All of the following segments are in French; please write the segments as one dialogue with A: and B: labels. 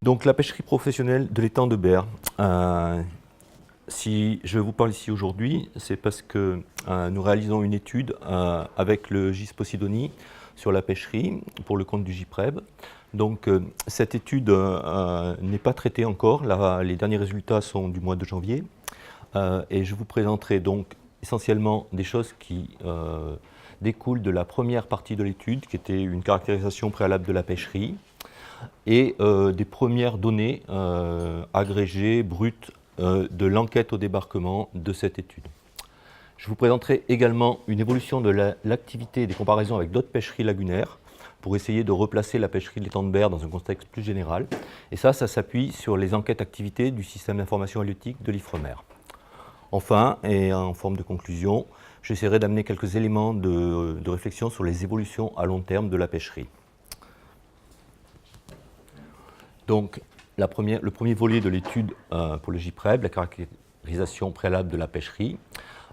A: Donc la pêcherie professionnelle de l'étang de Berre. Si je vous parle ici aujourd'hui, c'est parce que nous réalisons une étude avec le GIS Posidonie sur la pêcherie pour le compte du GIPREB. Donc cette étude n'est pas traitée encore, les derniers résultats sont du mois de janvier. Et je vous présenterai donc essentiellement des choses qui découlent de la première partie de l'étude, qui était une caractérisation préalable de la pêcherie, et des premières données agrégées, brutes, de l'enquête au débarquement de cette étude. Je vous présenterai également une évolution de l'activité et des comparaisons avec d'autres pêcheries lagunaires pour essayer de replacer la pêcherie de l'étang de Berre dans un contexte plus général. Et ça s'appuie sur les enquêtes activités du système d'information halieutique de l'IFREMER. Enfin, et en forme de conclusion, j'essaierai d'amener quelques éléments de réflexion sur les évolutions à long terme de la pêcherie. Donc, le premier volet de l'étude pour le GIPREB, la caractérisation préalable de la pêcherie.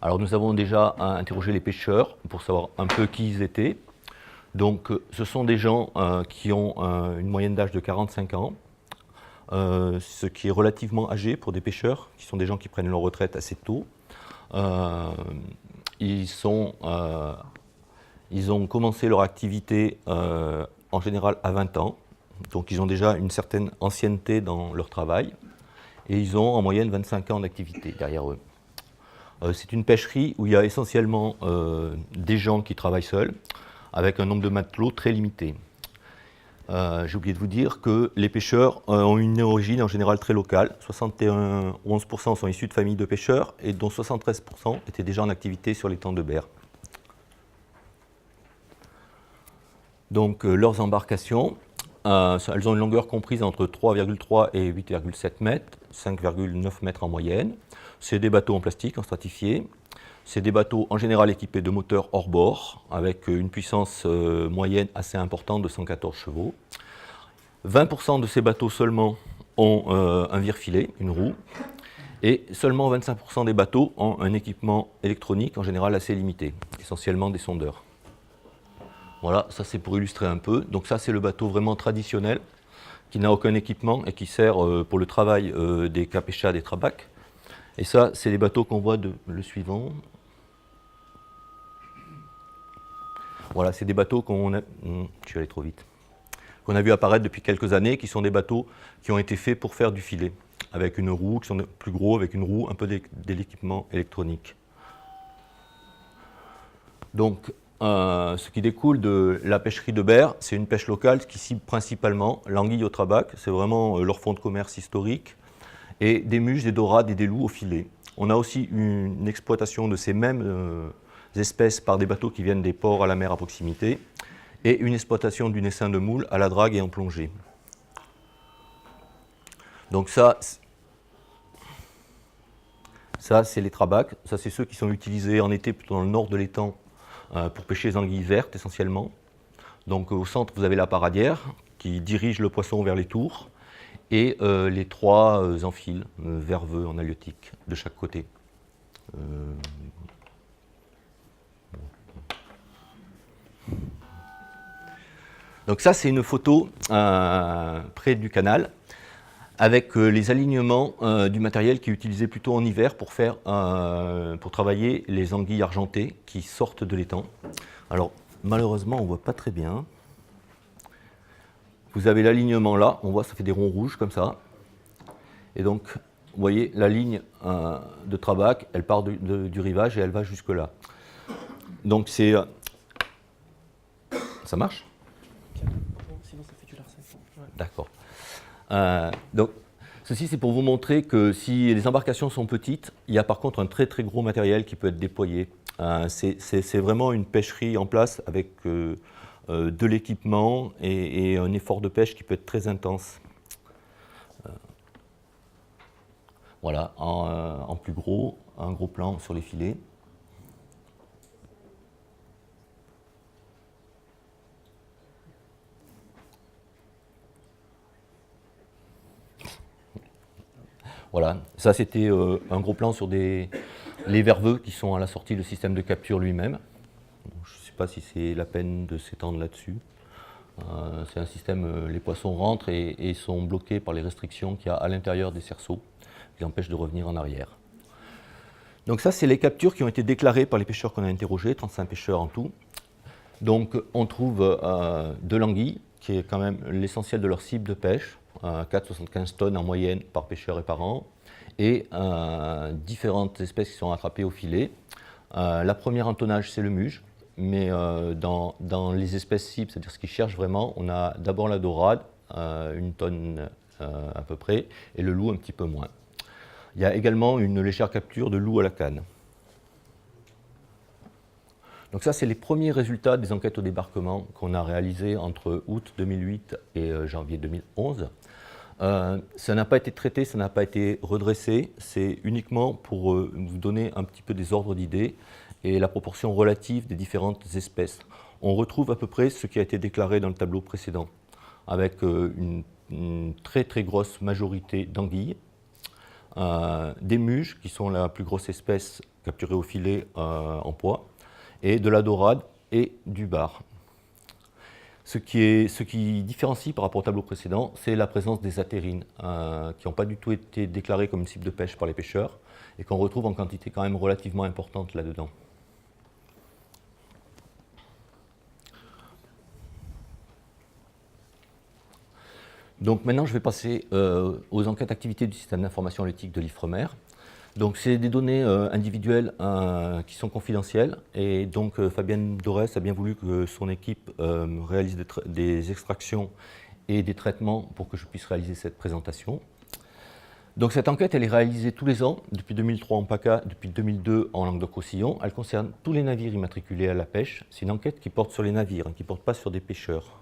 A: Alors nous avons déjà interrogé les pêcheurs pour savoir un peu qui ils étaient. Donc ce sont des gens qui ont une moyenne d'âge de 45 ans, ce qui est relativement âgé pour des pêcheurs, qui sont des gens qui prennent leur retraite assez tôt. Ils ont commencé leur activité en général à 20 ans. Donc ils ont déjà une certaine ancienneté dans leur travail et ils ont en moyenne 25 ans d'activité derrière eux. C'est une pêcherie où il y a essentiellement des gens qui travaillent seuls avec un nombre de matelots très limité. J'ai oublié de vous dire que les pêcheurs ont une origine en général très locale. 71% sont issus de familles de pêcheurs et dont 73% étaient déjà en activité sur l'étang de Berre. Donc leurs embarcations, elles ont une longueur comprise entre 3,3 et 8,7 mètres, 5,9 mètres en moyenne. C'est des bateaux en plastique, en stratifié. C'est des bateaux en général équipés de moteurs hors bord, avec une puissance moyenne assez importante de 114 chevaux. 20% de ces bateaux seulement ont un vire-filet, une roue, et seulement 25% des bateaux ont un équipement électronique, en général assez limité, essentiellement des sondeurs. Voilà, ça c'est pour illustrer un peu. Donc ça c'est le bateau vraiment traditionnel, qui n'a aucun équipement et qui sert pour le travail des capéchas, des trabacs. Et ça c'est les bateaux qu'on voit le suivant. Voilà, c'est des bateaux qu'on a... je suis allé trop vite. Qu'on a vu apparaître depuis quelques années, qui sont des bateaux qui ont été faits pour faire du filet, avec une roue, qui sont plus gros, avec une roue, un peu de l'équipement électronique. Donc, ce qui découle de la pêcherie de Berre, c'est une pêche locale qui cible principalement l'anguille au trabac, c'est vraiment leur fonds de commerce historique, et des muches, des dorades et des loups au filet. On a aussi une exploitation de ces mêmes espèces par des bateaux qui viennent des ports à la mer à proximité, et une exploitation du essaim de moule à la drague et en plongée. Donc ça c'est les trabacs, ça c'est ceux qui sont utilisés en été plutôt dans le nord de l'étang, pour pêcher les anguilles vertes essentiellement. Donc au centre, vous avez la paradière qui dirige le poisson vers les tours et les trois amphiles verveux en halieutique de chaque côté. Donc ça, c'est une photo près du canal avec les alignements du matériel qui est utilisé plutôt en hiver pour travailler les anguilles argentées qui sortent de l'étang. Alors, malheureusement, on ne voit pas très bien. Vous avez l'alignement là, on voit ça fait des ronds rouges comme ça. Et donc, vous voyez, la ligne de trabac, elle part du rivage et elle va jusque là. Donc c'est... Ça marche ?
B: Sinon ça fait du larcin. Ouais.
A: D'accord. Donc, ceci c'est pour vous montrer que si les embarcations sont petites, il y a par contre un très très gros matériel qui peut être déployé. C'est vraiment une pêcherie en place avec de l'équipement et un effort de pêche qui peut être très intense. Voilà, en plus gros, un gros plan sur les filets. Voilà, ça c'était un gros plan sur les verveux qui sont à la sortie du système de capture lui-même. Je ne sais pas si c'est la peine de s'étendre là-dessus. C'est un système, les poissons rentrent et sont bloqués par les restrictions qu'il y a à l'intérieur des cerceaux, qui empêchent de revenir en arrière. Donc ça, c'est les captures qui ont été déclarées par les pêcheurs qu'on a interrogés, 35 pêcheurs en tout. Donc on trouve de l'anguille, qui est quand même l'essentiel de leur cible de pêche, 4,75 tonnes en moyenne par pêcheur et par an, et différentes espèces qui sont attrapées au filet. La première en tonnage, c'est le muge, mais dans les espèces cibles, c'est-à-dire ce qu'ils cherchent vraiment, on a d'abord la dorade, 1 tonne à peu près, et le loup un petit peu moins. Il y a également une légère capture de loup à la canne. Donc ça, c'est les premiers résultats des enquêtes au débarquement qu'on a réalisées entre août 2008 et janvier 2011. Ça n'a pas été traité, ça n'a pas été redressé, c'est uniquement pour vous donner un petit peu des ordres d'idées et la proportion relative des différentes espèces. On retrouve à peu près ce qui a été déclaré dans le tableau précédent, avec une très très grosse majorité d'anguilles, des muges qui sont la plus grosse espèce capturée au filet en poids, et de la dorade et du bar. Ce qui différencie par rapport au tableau précédent, c'est la présence des athérines, qui n'ont pas du tout été déclarées comme une cible de pêche par les pêcheurs, et qu'on retrouve en quantité quand même relativement importante là-dedans. Donc maintenant, je vais passer aux enquêtes activités du système d'information halieutique de l'Ifremer. Donc c'est des données individuelles qui sont confidentielles, et donc Fabienne Dorès a bien voulu que son équipe réalise des extractions et des traitements pour que je puisse réaliser cette présentation. Donc cette enquête, elle est réalisée tous les ans, depuis 2003 en PACA, depuis 2002 en Languedoc-Roussillon. Elle concerne tous les navires immatriculés à la pêche. C'est une enquête qui porte sur les navires, qui ne porte pas sur des pêcheurs.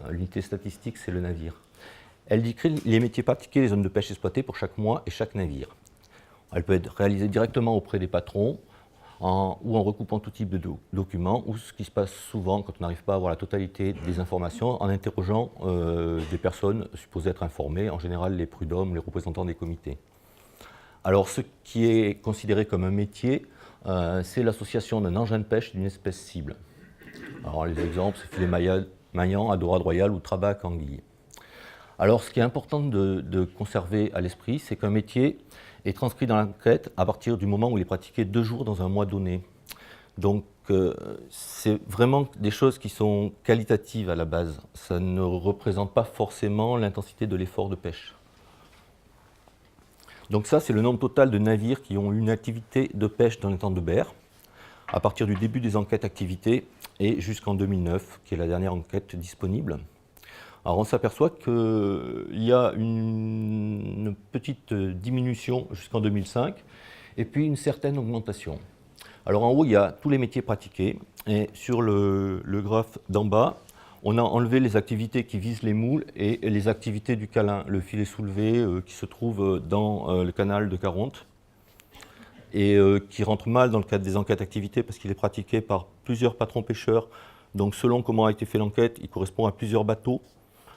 A: L'unité statistique, c'est le navire. Elle décrit les métiers pratiqués, les zones de pêche exploitées pour chaque mois et chaque navire. Elle peut être réalisée directement auprès des patrons ou en recoupant tout type de documents, ou ce qui se passe souvent quand on n'arrive pas à avoir la totalité des informations, en interrogeant des personnes supposées être informées, en général les prud'hommes, les représentants des comités. Alors ce qui est considéré comme un métier, c'est l'association d'un engin de pêche d'une espèce cible. Alors les exemples, c'est filet maillant, à dorade royale ou trabac anguille. Alors ce qui est important de conserver à l'esprit, c'est qu'un métier est transcrit dans l'enquête à partir du moment où il est pratiqué 2 jours dans un mois donné. Donc c'est vraiment des choses qui sont qualitatives à la base. Ça ne représente pas forcément l'intensité de l'effort de pêche. Donc ça, c'est le nombre total de navires qui ont eu une activité de pêche dans les temps de berre, à partir du début des enquêtes activités et jusqu'en 2009, qui est la dernière enquête disponible. Alors on s'aperçoit qu'il y a une petite diminution jusqu'en 2005 et puis une certaine augmentation. Alors en haut, il y a tous les métiers pratiqués, et sur le graphe d'en bas, on a enlevé les activités qui visent les moules et les activités du câlin, le filet soulevé qui se trouve dans le canal de Caronte et qui rentre mal dans le cadre des enquêtes activités parce qu'il est pratiqué par plusieurs patrons pêcheurs. Donc selon comment a été fait l'enquête, il correspond à plusieurs bateaux.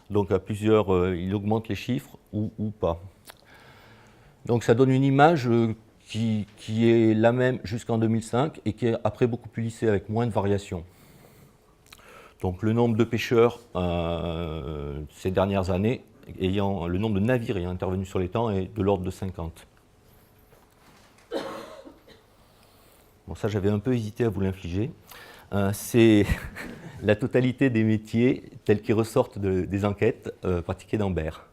A: Donc à plusieurs, il augmente les chiffres ou pas. Donc ça donne une image qui est la même jusqu'en 2005 et qui est après beaucoup plus lissée avec moins de variations. Donc le nombre de pêcheurs ces dernières années, le nombre de navires ayant intervenu sur les temps est de l'ordre de 50. Bon, ça j'avais un peu hésité à vous l'infliger. C'est la totalité des métiers tels qu'ils ressortent des enquêtes pratiquées dans berre.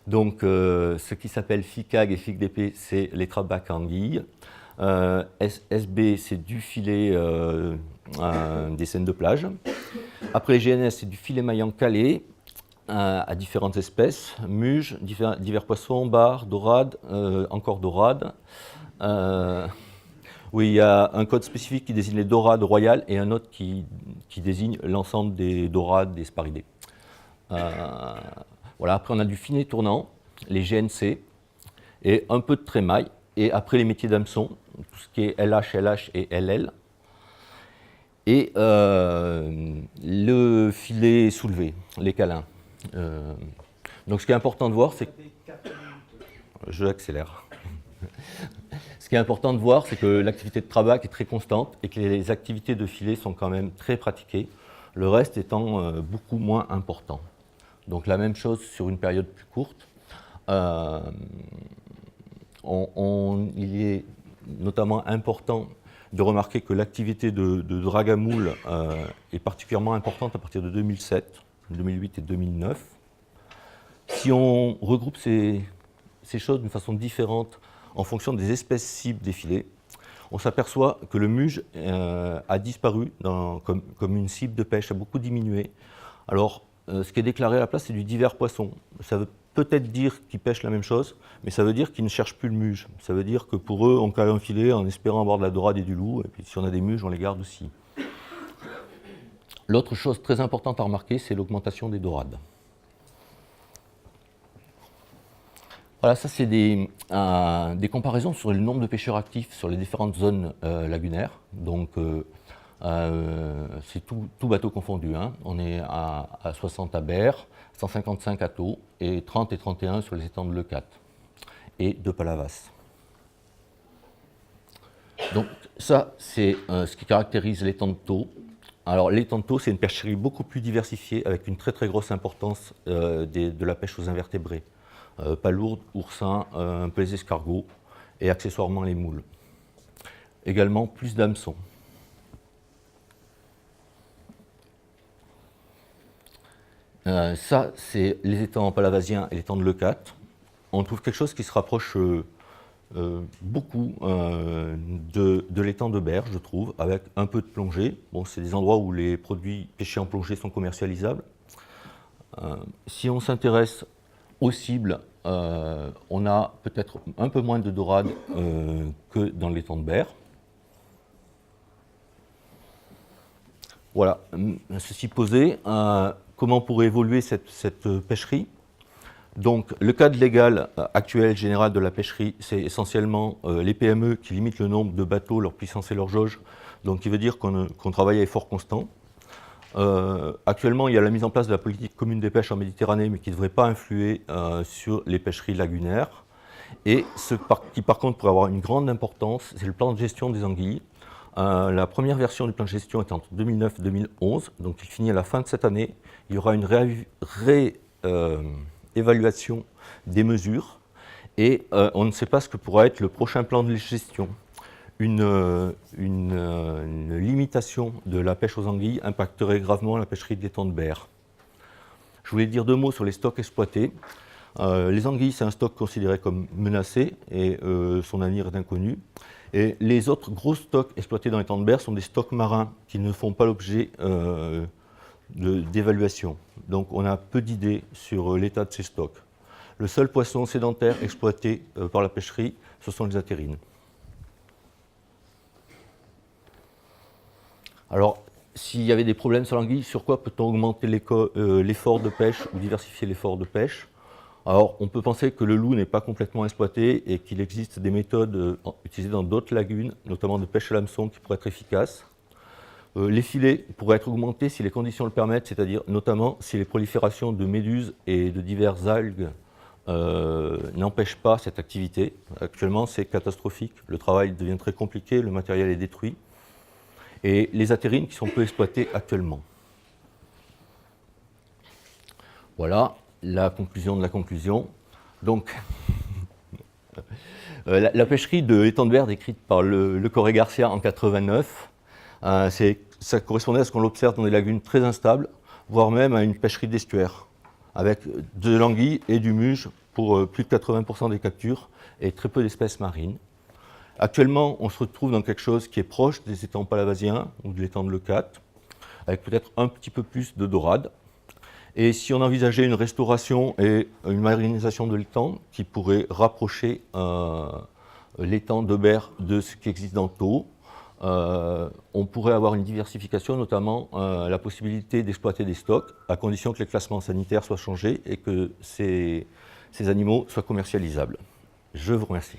A: Donc ce qui s'appelle FICAG et FICDP, c'est les trabacs anguilles. SB, c'est du filet des scènes de plage. Après GNS, c'est du filet maillant calé à différentes espèces, muges, divers poissons, bar, dorade, encore dorade. Oui, il y a un code spécifique qui désigne les dorades royales et un autre qui désigne l'ensemble des dorades, des sparidés. Voilà, après on a du filet tournant, les GNC, et un peu de trémaille, et après les métiers d'hameçon, tout ce qui est LH, LH et LL. Et le filet soulevé, les câlins. Donc ce qui est important de voir, c'est que... Je accélère. Ce qui est important de voir, c'est que l'activité de trabac est très constante et que les activités de filet sont quand même très pratiquées. le reste étant beaucoup moins important. Donc la même chose sur une période plus courte. Il est notamment important de remarquer que l'activité de drague à moule est particulièrement importante à partir de 2007, 2008 et 2009. Si on regroupe ces choses d'une façon différente en fonction des espèces cibles des filets, on s'aperçoit que le muge a disparu comme une cible de pêche, a beaucoup diminué. Alors, ce qui est déclaré à la place, c'est du divers poisson. Ça veut peut-être dire qu'ils pêchent la même chose, mais ça veut dire qu'ils ne cherchent plus le muge. Ça veut dire que pour eux, on cale un filet en espérant avoir de la dorade et du loup, et puis si on a des muges, on les garde aussi. L'autre chose très importante à remarquer, c'est l'augmentation des dorades. Voilà, ça c'est des comparaisons sur le nombre de pêcheurs actifs sur les différentes zones lagunaires. Donc c'est tout bateau confondu, hein. On est à 60 à Berre, 155 à Thau et 30 et 31 sur les étangs de Leucate et de Palavas. Donc ça c'est ce qui caractérise l'étang de Thau. Alors l'étang de Thau, c'est une pêcherie beaucoup plus diversifiée avec une très très grosse importance de la pêche aux invertébrés. Palourdes, oursins, un peu les escargots et accessoirement les moules. Également plus d'hameçons. Ça, c'est les étangs palavasiens et l'étang de Leucate. On trouve quelque chose qui se rapproche beaucoup de l'étang de Berre, je trouve, avec un peu de plongée. Bon, c'est des endroits où les produits pêchés en plongée sont commercialisables. Si on s'intéresse aux cibles, on a peut-être un peu moins de dorade que dans l'étang de Berre. Voilà, ceci posé, comment pourrait évoluer cette pêcherie? Donc, le cadre légal actuel général de la pêcherie, c'est essentiellement les PME qui limitent le nombre de bateaux, leur puissance et leur jauge, donc qui veut dire qu'on travaille à effort constant. Actuellement, il y a la mise en place de la politique commune des pêches en Méditerranée, mais qui ne devrait pas influer sur les pêcheries lagunaires. Et ce qui, par contre, pourrait avoir une grande importance, c'est le plan de gestion des anguilles. La première version du plan de gestion est entre 2009 et 2011, donc il finit à la fin de cette année. Il y aura une réévaluation des mesures et on ne sait pas ce que pourra être le prochain plan de gestion. Une limitation de la pêche aux anguilles impacterait gravement la pêcherie de l'étang de Berre. Je voulais dire deux mots sur les stocks exploités. Les anguilles, c'est un stock considéré comme menacé et son avenir est inconnu. Et les autres gros stocks exploités dans l'étang de Berre sont des stocks marins qui ne font pas l'objet d'évaluation. Donc on a peu d'idées sur l'état de ces stocks. Le seul poisson sédentaire exploité par la pêcherie, ce sont les attérines. Alors, s'il y avait des problèmes sur l'anguille, sur quoi peut-on augmenter l'effort de pêche ou diversifier l'effort de pêche? Alors, on peut penser que le loup n'est pas complètement exploité et qu'il existe des méthodes utilisées dans d'autres lagunes, notamment de pêche à l'hameçon, qui pourraient être efficaces. Les filets pourraient être augmentés si les conditions le permettent, c'est-à-dire notamment si les proliférations de méduses et de diverses algues n'empêchent pas cette activité. Actuellement, c'est catastrophique. Le travail devient très compliqué, le matériel est détruit. Et les attérines qui sont peu exploitées actuellement. Voilà la conclusion de la conclusion. Donc, la pêcherie de l'étang de Berre décrite par Le Corré-Garcia en 89, ça correspondait à ce qu'on observe dans des lagunes très instables, voire même à une pêcherie d'estuaire, avec de l'anguille et du muge pour plus de 80% des captures et très peu d'espèces marines. Actuellement, on se retrouve dans quelque chose qui est proche des étangs palavasiens ou de l'étang de Leucate, avec peut-être un petit peu plus de dorade. Et si on envisageait une restauration et une marinisation de l'étang qui pourrait rapprocher l'étang de Berre de ce qui existe dans Thau, on pourrait avoir une diversification, notamment la possibilité d'exploiter des stocks, à condition que les classements sanitaires soient changés et que ces animaux soient commercialisables. Je vous remercie.